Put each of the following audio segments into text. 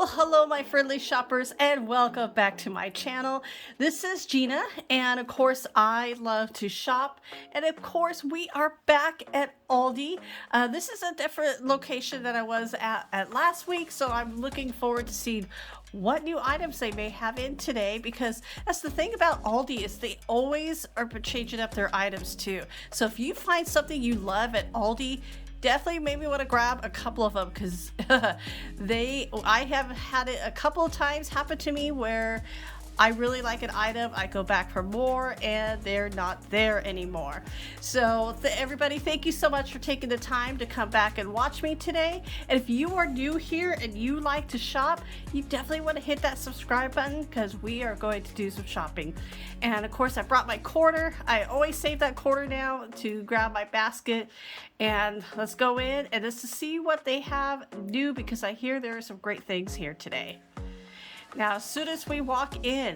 Well, hello, my friendly shoppers, and welcome back to my channel. This is Gina, and of course, I love to shop. And of course, we are back at Aldi. This is a different location than I was at last week, so I'm looking forward to seeing what new items they may have in today, because that's the thing about Aldi is they always are changing up their items too. So if you find something you love at Aldi, definitely maybe want to grab a couple of them, because I have had it a couple of times happen to me where I really like an item, I go back for more, and they're not there anymore. So everybody, thank you so much for taking the time to come back and watch me today. And if you are new here and you like to shop, you definitely want to hit that subscribe button, because we are going to do some shopping. And of course, I brought my quarter. I always save that quarter now to grab my basket. And let's go in and just to see what they have new, because I hear there are some great things here today. Now, as soon as we walk in,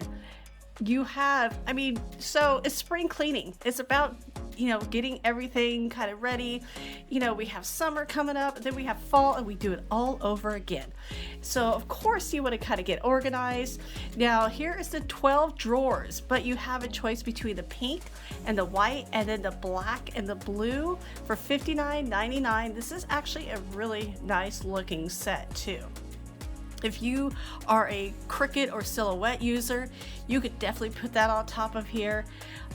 you have, so it's spring cleaning. It's about, getting everything kind of ready. We have summer coming up, and then we have fall, and we do it all over again. So, of course, you want to kind of get organized. Now, here is the 12 drawers, but you have a choice between the pink and the white, and then the black and the blue for $59.99. This is actually a really nice looking set, too. If you are a Cricut or Silhouette user, you could definitely put that on top of here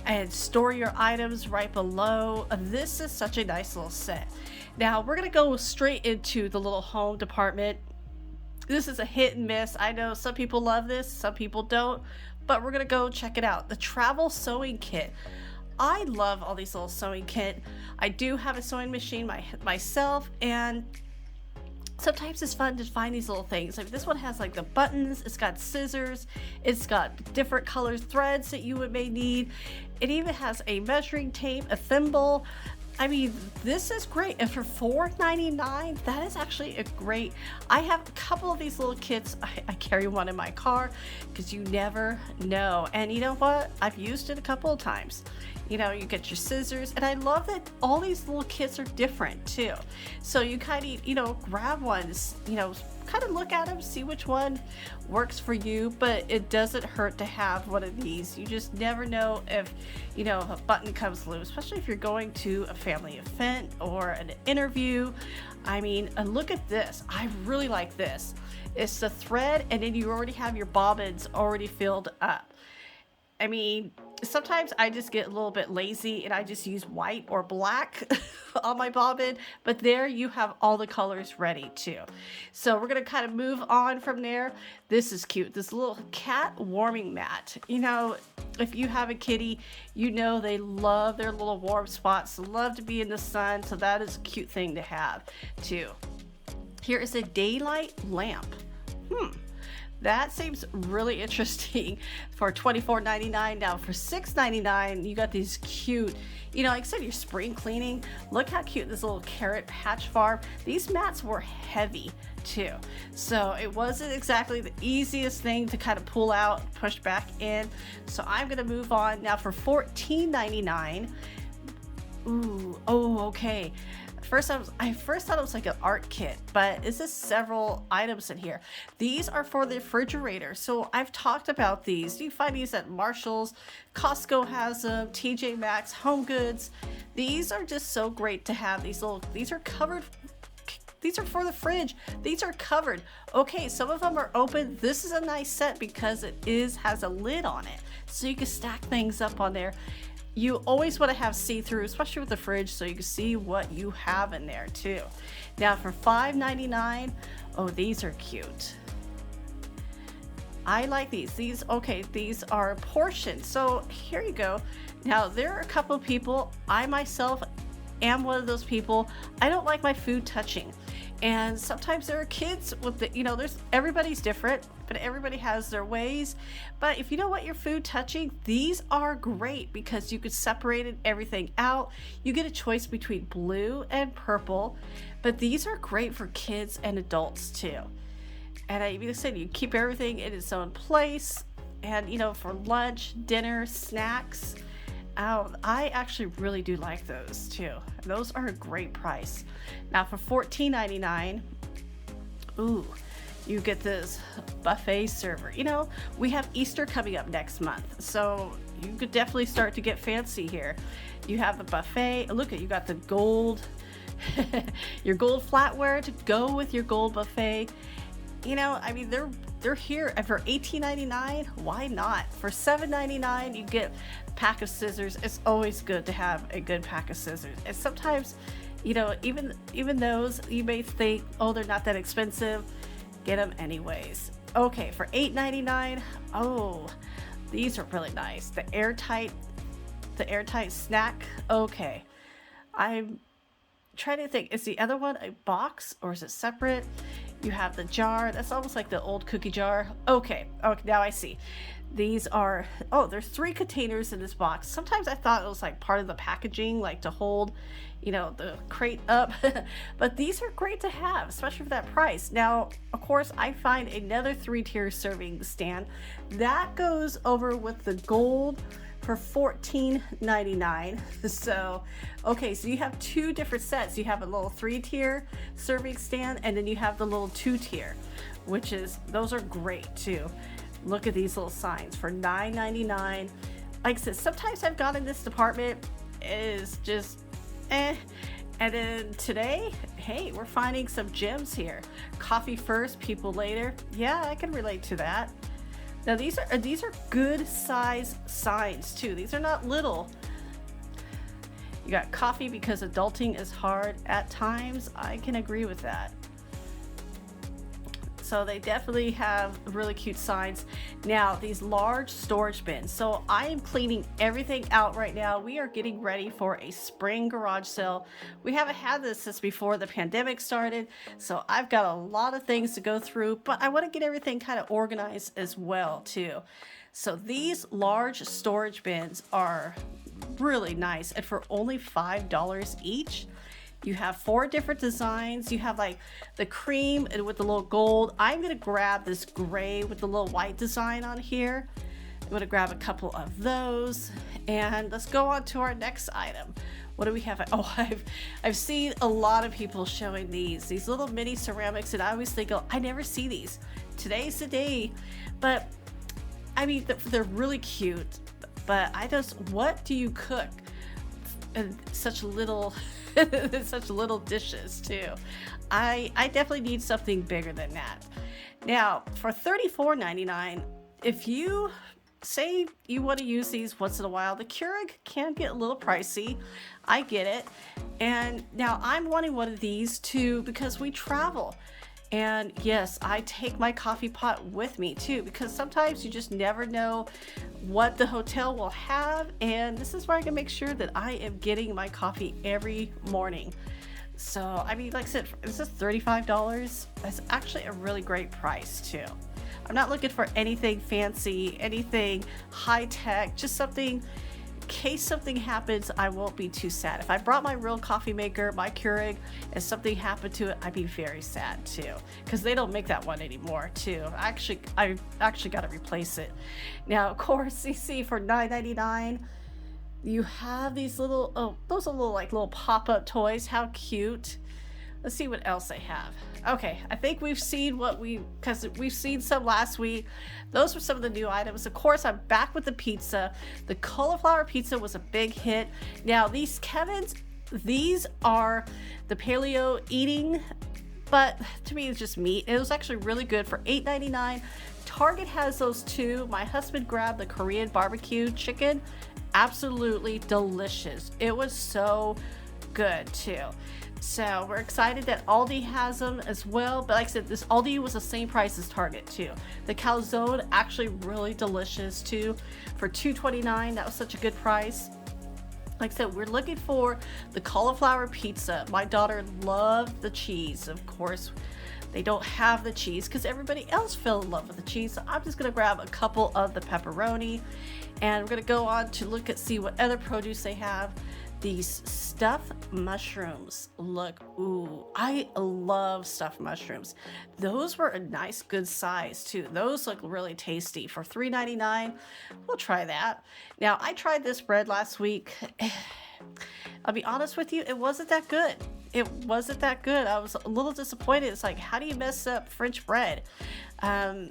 and store your items right below. This is such a nice little set. Now we're gonna go straight into the little home department. This is a hit and miss. I know some people love this, some people don't, but we're gonna go check it out. The travel sewing kit. I love all these little sewing kit. I do have a sewing machine myself, and sometimes it's fun to find these little things. Like this one has like the buttons, it's got scissors, it's got different colors threads that you may need. It even has a measuring tape, a thimble. This is great. And for $4.99, that is actually a great. I have a couple of these little kits. I carry one in my car because you never know. And you know what? I've used it a couple of times. You get your scissors, and I love that all these little kits are different too. So you kind of, grab ones, kind of look at them, see which one works for you, but it doesn't hurt to have one of these. You just never know if, a button comes loose, especially if you're going to a family event or an interview. Look at this. I really like this. It's the thread, and then you already have your bobbins already filled up. Sometimes I just get a little bit lazy and I just use white or black on my bobbin, but there you have all the colors ready too. So we're going to kind of move on from there. This is cute. This little cat warming mat. If you have a kitty, they love their little warm spots, love to be in the sun. So that is a cute thing to have too. Here is a daylight lamp. That seems really interesting for $24.99. Now for $6.99, you got these cute, like I said, your spring cleaning. Look how cute this little carrot patch farm. These mats were heavy too. So it wasn't exactly the easiest thing to kind of pull out, push back in. So I'm gonna move on. Now for $14.99. Ooh, oh, okay. I first thought it was like an art kit, but this is several items in here. These are for the refrigerator. So I've talked about these. You find these at Marshall's, Costco has them, TJ Maxx, Home Goods. These are just so great to have. These are covered. These are for the fridge. These are covered. Okay, some of them are open. This is a nice set because it has a lid on it. So you can stack things up on there. You always want to have see-through, especially with the fridge, so you can see what you have in there too. Now for $5.99, oh, these are cute. I like these. These are portions. So here you go. Now there are a couple of people. I myself am one of those people. I don't like my food touching. And sometimes there are kids with everybody's different, but everybody has their ways. But if you don't want your food touching, these are great because you could separate everything out. You get a choice between blue and purple, but these are great for kids and adults too. And I even said you keep everything in its own place, and for lunch, dinner, snacks. Oh, I actually really do like those too. Those are a great price. Now for $14.99, ooh, You get this buffet server. You know, we have Easter coming up next month, so you could definitely start to get fancy here. You have the buffet. Look at, you got the gold, your gold flatware to go with your gold buffet. You know, I mean, they're here, and for $18.99, why not? For $7.99, you get a pack of scissors. It's always good to have a good pack of scissors. And sometimes, you know, even those you may think, oh, they're not that expensive. Get them anyways. Okay, for $8.99, oh, these are really nice. The airtight snack. Okay, I'm trying to think, is the other one a box or is it separate? You have the jar. That's almost like the old cookie jar. Okay, now I see. These are, oh, there's 3 containers in this box. Sometimes I thought it was like part of the packaging, like to hold, you know, the crate up. But these are great to have, especially for that price. Now, of course, I find another 3-tier serving stand that goes over with the gold for $14.99. So, okay, so you have 2 different sets. You have a little 3-tier serving stand, and then you have the little 2-tier, which is, those are great too. Look at these little signs for $9.99. Like I said, sometimes I've gone in this department, it is just eh. And then today, hey, we're finding some gems here. Coffee first, people later. Yeah, I can relate to that. Now these are good size signs too. These are not little. You got coffee because adulting is hard at times. I can agree with that. So they definitely have really cute signs. Now these large storage bins. So I am cleaning everything out right now. We are getting ready for a spring garage sale. We haven't had this since before the pandemic started. So I've got a lot of things to go through, but I want to get everything kind of organized as well too. So these large storage bins are really nice, and for only $5 each. You have 4 different designs. You have like the cream and with the little gold. I'm gonna grab this gray with the little white design on here. I'm gonna grab a couple of those, and let's go on to our next item. What do we have? Oh, I've seen a lot of people showing these little mini ceramics, and I always think, oh, I never see these. Today's the day. But I mean, they're really cute. But what do you cook in such little such little dishes too? I definitely need something bigger than that. Now for $34.99, if you say you want to use these once in a while, the Keurig can get a little pricey. I get it. And now I'm wanting one of these too because we travel. And yes, I take my coffee pot with me too, because sometimes you just never know what the hotel will have. And this is where I can make sure that I am getting my coffee every morning. So, I mean, like I said, this is $35. That's actually a really great price too. I'm not looking for anything fancy, anything high tech, just something, in case something happens, I won't be too sad. If I brought my real coffee maker, my Keurig, and something happened to it, I'd be very sad too, because they don't make that one anymore too. I actually got to replace it. Now, of course, you see for $9.99, you have these little, oh, those are little pop-up toys. How cute. Let's see what else they have. Okay, I think we've seen because we've seen some last week. Those were some of the new items. Of course, I'm back with the pizza. The cauliflower pizza was a big hit. Now, these Kevin's, these are the paleo eating, but to me, it's just meat. It was actually really good for $8.99. Target has those too. My husband grabbed the Korean barbecue chicken. Absolutely delicious. It was so good too. So we're excited that Aldi has them as well. But like I said, this Aldi was the same price as Target too. The calzone, actually really delicious too. For $2.29, that was such a good price. Like I said, we're looking for the cauliflower pizza. My daughter loved the cheese. Of course, they don't have the cheese because everybody else fell in love with the cheese. So I'm just gonna grab a couple of the pepperoni, and we're gonna go on to see what other produce they have. These stuffed mushrooms look, ooh, I love stuffed mushrooms. Those were a nice, good size too. Those look really tasty. For $3.99, we'll try that. Now, I tried this bread last week. I'll be honest with you, it wasn't that good. it wasn't that good. I was a little disappointed. It's like, how do you mess up French bread? I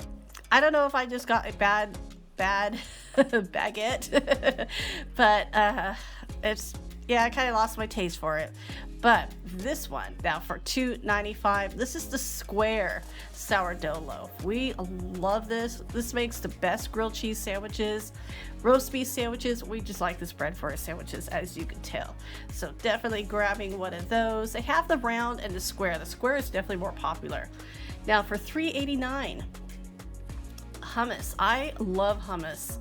don't know if I just got a bad baguette, but it's, yeah, I kind of lost my taste for it. But this one, now for $2.95, this is the square sourdough loaf. We love this. This makes the best grilled cheese sandwiches, roast beef sandwiches. We just like this bread for our sandwiches, as you can tell. So definitely grabbing one of those. They have the round and the square. The square is definitely more popular. Now for $3.89, hummus. I love hummus.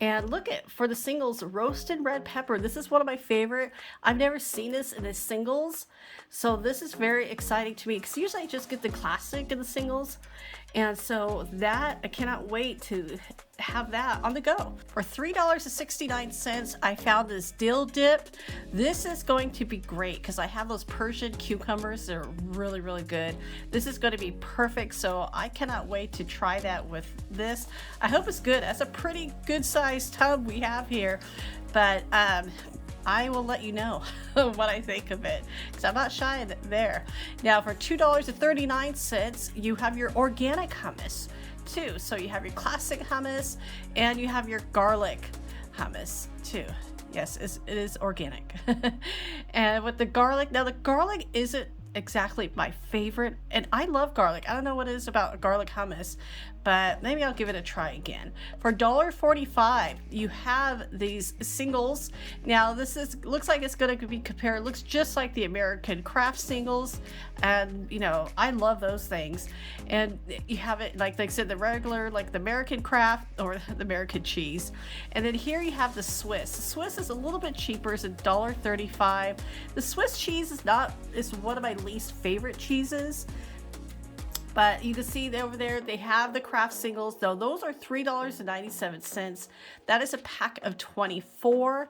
And look at, for the singles, roasted red pepper. This is one of my favorite. I've never seen this in the singles. So this is very exciting to me because usually I just get the classic in the singles. And so that, I cannot wait to have that on the go. For $3.69, I found this dill dip. This is going to be great because I have those Persian cucumbers. They're really, really good. This is going to be perfect. So I cannot wait to try that with this. I hope it's good. That's a pretty good sized tub we have here. But I will let you know what I think of it because I'm not shy there. Now for $2.39, you have your organic hummus too. So you have your classic hummus and you have your garlic hummus too. Yes, it is organic. And with the garlic, now the garlic isn't exactly my favorite, and I love garlic. I don't know what it is about garlic hummus, but maybe I'll give it a try again. For $1.45, you have these singles. Now this looks like it's going to be compared. It looks just like the American craft singles, and you know, I love those things. And you have it like I said, the regular, like the American craft or the American cheese. And then here you have the Swiss. The Swiss is a little bit cheaper. It's $1.35. The Swiss cheese is one of my least favorite cheeses. But you can see over there, they have the craft singles, though. Those are $3.97. That is a pack of 24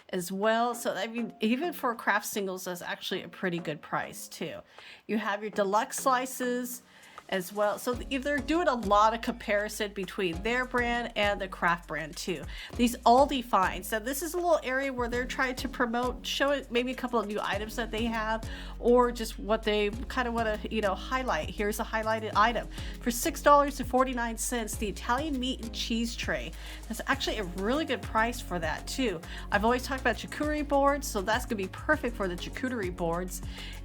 as well. So, I mean, even for craft singles, that's actually a pretty good price, too. You have your deluxe slices as well. So they're doing a lot of comparison between their brand and the craft brand too. These Aldi finds. So this is a little area where they're trying to promote, show it maybe a couple of new items that they have, or just what they kind of want to, you know, highlight. Here's a highlighted item for $6.49. The Italian meat and cheese tray. That's actually a really good price for that too. I've always talked about charcuterie boards, so that's gonna be perfect for the charcuterie boards.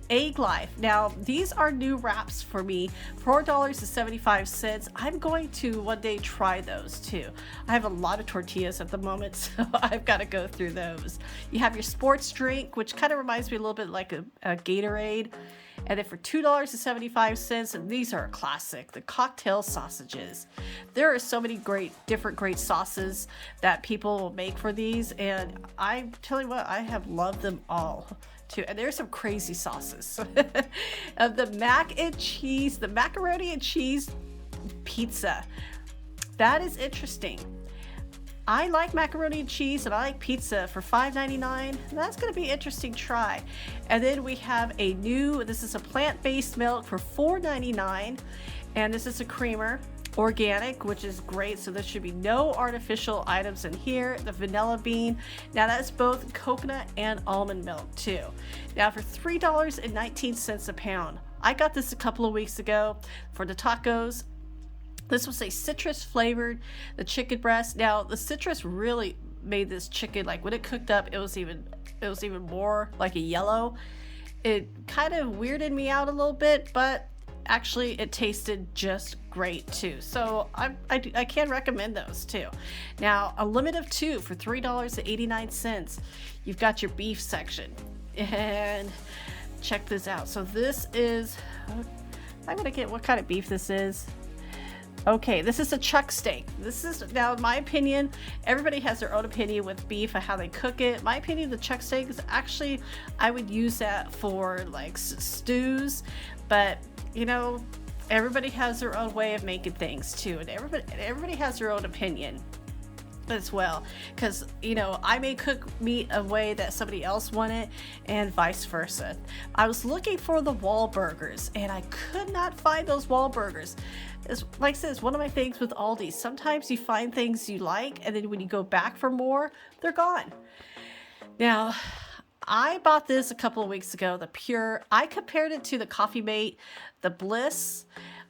Egg Life. Now, these are new wraps for me, $4.75. I'm going to one day try those too. I have a lot of tortillas at the moment, so I've got to go through those. You have your sports drink, which kind of reminds me a little bit like a Gatorade. And then for $2.75, and these are a classic, the cocktail sausages. There are so many different great sauces that people will make for these, and I tell you what, I have loved them all too. And there's some crazy sauces. The mac and cheese, the macaroni and cheese pizza. That is interesting. I like macaroni and cheese and I like pizza for $5.99. That's going to be an interesting try. And then we have this is a plant-based milk for $4.99. And this is a creamer, organic, which is great. So there should be no artificial items in here. The vanilla bean. Now that's both coconut and almond milk too. Now for $3.19 a pound. I got this a couple of weeks ago for the tacos. This was a citrus flavored, the chicken breast. Now the citrus really made this chicken, like when it cooked up, it was even more like a yellow. It kind of weirded me out a little bit, but actually it tasted just great too. So I can recommend those too. Now a limit of 2 for $3.89. You've got your beef section, and check this out. So this is, I'm gonna get what kind of beef this is. Okay, this is a chuck steak. This is, now in my opinion, everybody has their own opinion with beef and how they cook it. My opinion, the chuck steak is actually, I would use that for like stews, but you know, everybody has their own way of making things too, and everybody has their own opinion as well, because you know, I may cook meat a way that somebody else wanted and vice versa. I was looking for the wall burgers and I could not find those wall burgers. It's, like I said, it's one of my things with Aldi. Sometimes you find things you like and then when you go back for more, they're gone. Now I bought this a couple of weeks ago, the Pure. I compared it to the Coffee Mate, the Bliss,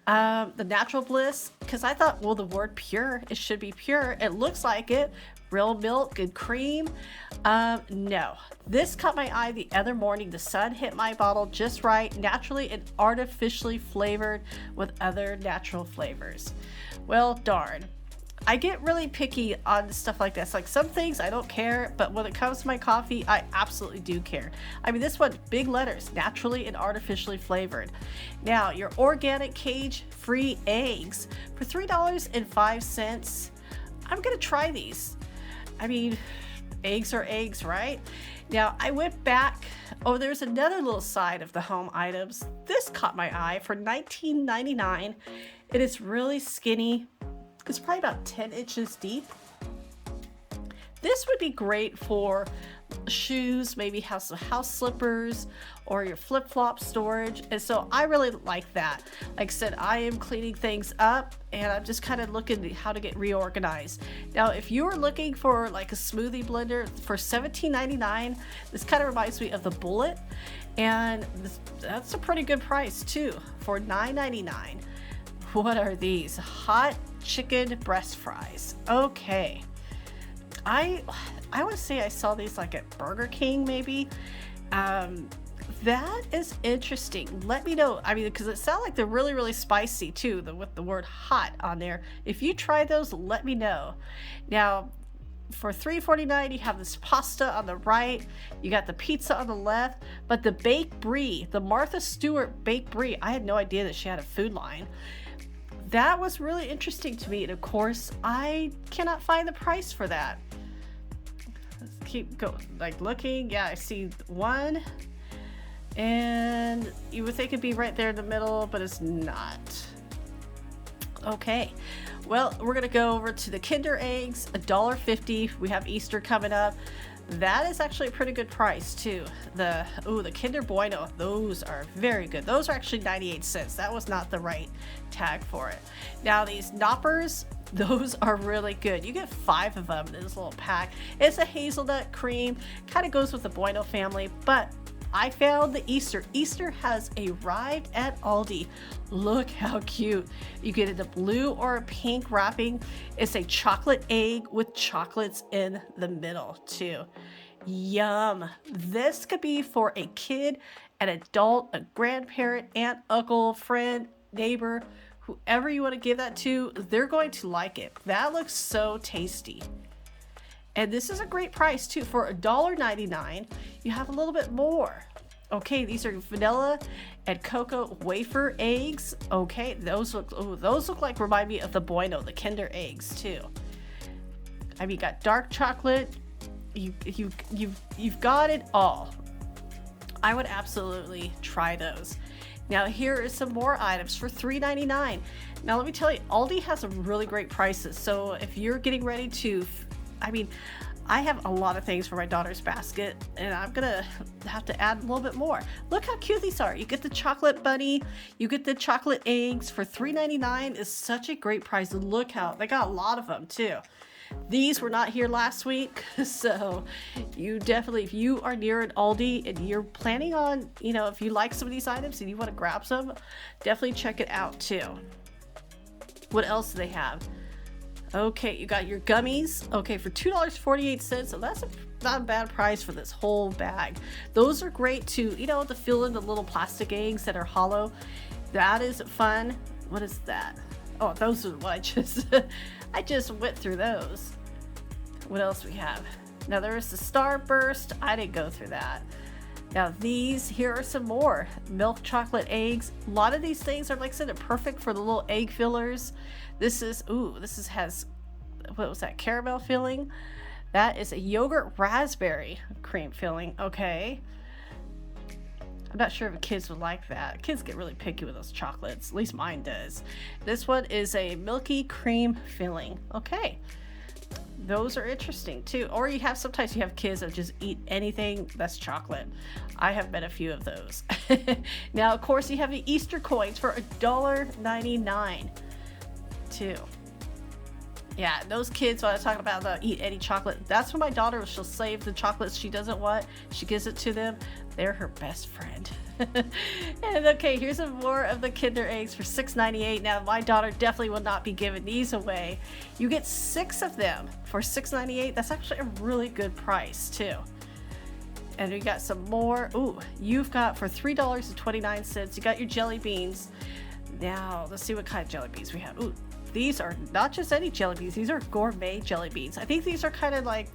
the Natural Bliss, because I thought, well, the word pure, it should be pure. It looks like it. Real milk, good cream. No, this caught my eye the other morning. The sun hit my bottle just right, naturally and artificially flavored with other natural flavors. Well, darn. I get really picky on stuff like this. Like some things I don't care, but when it comes to my coffee, I absolutely do care. I mean, this one, big letters, naturally and artificially flavored. Now, your organic cage-free eggs for $3.05. I'm gonna try these. I mean, eggs are eggs, right? Now, I went back. Oh, there's another little side of the home items. This caught my eye for $19.99. It is really skinny. It's probably about 10 inches deep. This would be great for shoes, maybe house slippers, or your flip-flop storage. And so I really like that. Like I said, I am cleaning things up and I'm just kind of looking at how to get reorganized. Now, if you're looking for like a smoothie blender for $17.99, this kind of reminds me of the Bullet. And that's a pretty good price too for $9.99. What are these? Hot chicken breast fries. Okay. I want to say I saw these like at Burger King maybe. That is interesting. Let me know. I mean, because it sounds like they're really, really spicy too, with the word hot on there. If you try those, let me know. Now, for $3.49, you have this pasta on the right. You got the pizza on the left. But the baked brie, the Martha Stewart baked brie, I had no idea that she had a food line. That was really interesting to me. And of course, I cannot find the price for that. Let's keep going, like looking. Yeah, I see one. And you would think it'd be right there in the middle, but it's not. Okay. Well, we're going to go over to the Kinder Eggs, $1.50. We have Easter coming up. That is actually a pretty good price too. The Kinder Bueno, those are very good. Those are actually 98 cents. That was not the right tag for it. Now these Knoppers, those are really good. You get 5 of them in this little pack. It's a hazelnut cream, kind of goes with the Bueno family, but I found the Easter. Easter has arrived at Aldi. Look how cute. You get it a blue or a pink wrapping. It's a chocolate egg with chocolates in the middle too. Yum. This could be for a kid, an adult, a grandparent, aunt, uncle, friend, neighbor, whoever you want to give that to, they're going to like it. That looks so tasty. And this is a great price too. For $1.99, you have a little bit more. Okay, these are vanilla and cocoa wafer eggs. Okay, those look like, remind me of the Bueno, the Kinder eggs too. I mean, you got dark chocolate. You've got it all. I would absolutely try those. Now here is some more items for $3.99. Now let me tell you, Aldi has some really great prices. So if you're getting ready to, I mean, I have a lot of things for my daughter's basket and I'm gonna have to add a little bit more. Look how cute these are. You get the chocolate bunny, you get the chocolate eggs for $3.99 is such a great price. And look how, they got a lot of them too. These were not here last week, so you definitely, if you are near an Aldi and you're planning on, you know, if you like some of these items and you want to grab some, definitely check it out too. What else do they have? Okay, you got your gummies. Okay, for $2.48, so that's not a bad price for this whole bag. Those are great to, you know, to fill in the little plastic eggs that are hollow. That is fun. What is that? Oh, those are what I just went through those. What else we have? Now there's the Starburst. I didn't go through that. Now these, here are some more. Milk chocolate eggs. A lot of these things are, like I said, they're perfect for the little egg fillers. This has, what was that, caramel filling? That is a yogurt raspberry cream filling. Okay. I'm not sure if kids would like that. Kids get really picky with those chocolates. At least mine does. This one is a milky cream filling. Okay. Those are interesting too. Or sometimes you have kids that just eat anything that's chocolate. I have met a few of those. Now, of course, you have the Easter coins for $1.99 too. Yeah, those kids, when I talk about they'll eat any chocolate, that's when my daughter, she'll save the chocolates she doesn't want. She gives it to them. They're her best friend. And okay, here's some more of the Kinder eggs for $6.98. Now, my daughter definitely will not be giving these away. You get 6 of them for $6.98. That's actually a really good price, too. And we got some more. Ooh, you've got for $3.29, you got your jelly beans. Now, let's see what kind of jelly beans we have. Ooh, these are not just any jelly beans. These are gourmet jelly beans. I think these are kind of like,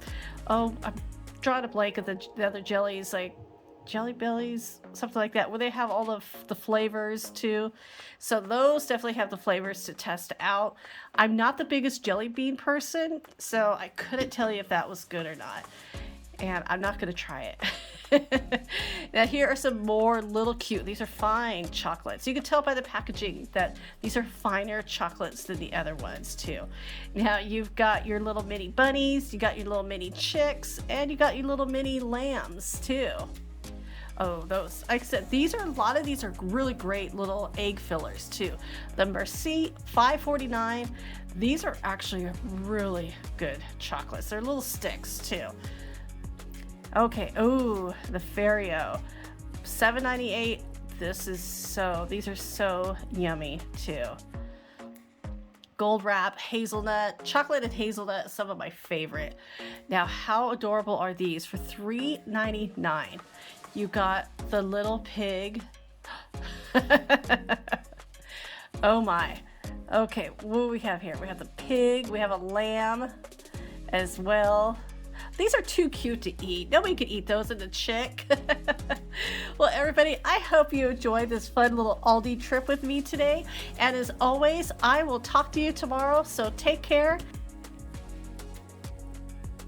oh, I'm drawing a blank of the other jellies, like Jelly Bellies, something like that, where they have all of the flavors too. So those definitely have the flavors to test out. I'm not the biggest jelly bean person, so I couldn't tell you if that was good or not. And I'm not going to try it. Now here are some more little cute, these are fine chocolates. You can tell by the packaging that these are finer chocolates than the other ones too. Now you've got your little mini bunnies, you got your little mini chicks, and you got your little mini lambs too. Oh, those, like I said, these are, a lot of these are really great little egg fillers too. The Merci, $5.49. These are actually really good chocolates. They're little sticks too. Okay, oh, the Ferrero, $7.98. These are so yummy too. Gold wrap, hazelnut, chocolate and hazelnut, some of my favorite. Now, how adorable are these for $3.99? You got the little pig. Oh my. Okay, what do we have here? We have the pig, we have a lamb as well. These are too cute to eat. Nobody could eat those in the chick. Well, everybody, I hope you enjoyed this fun little Aldi trip with me today. And as always, I will talk to you tomorrow. So take care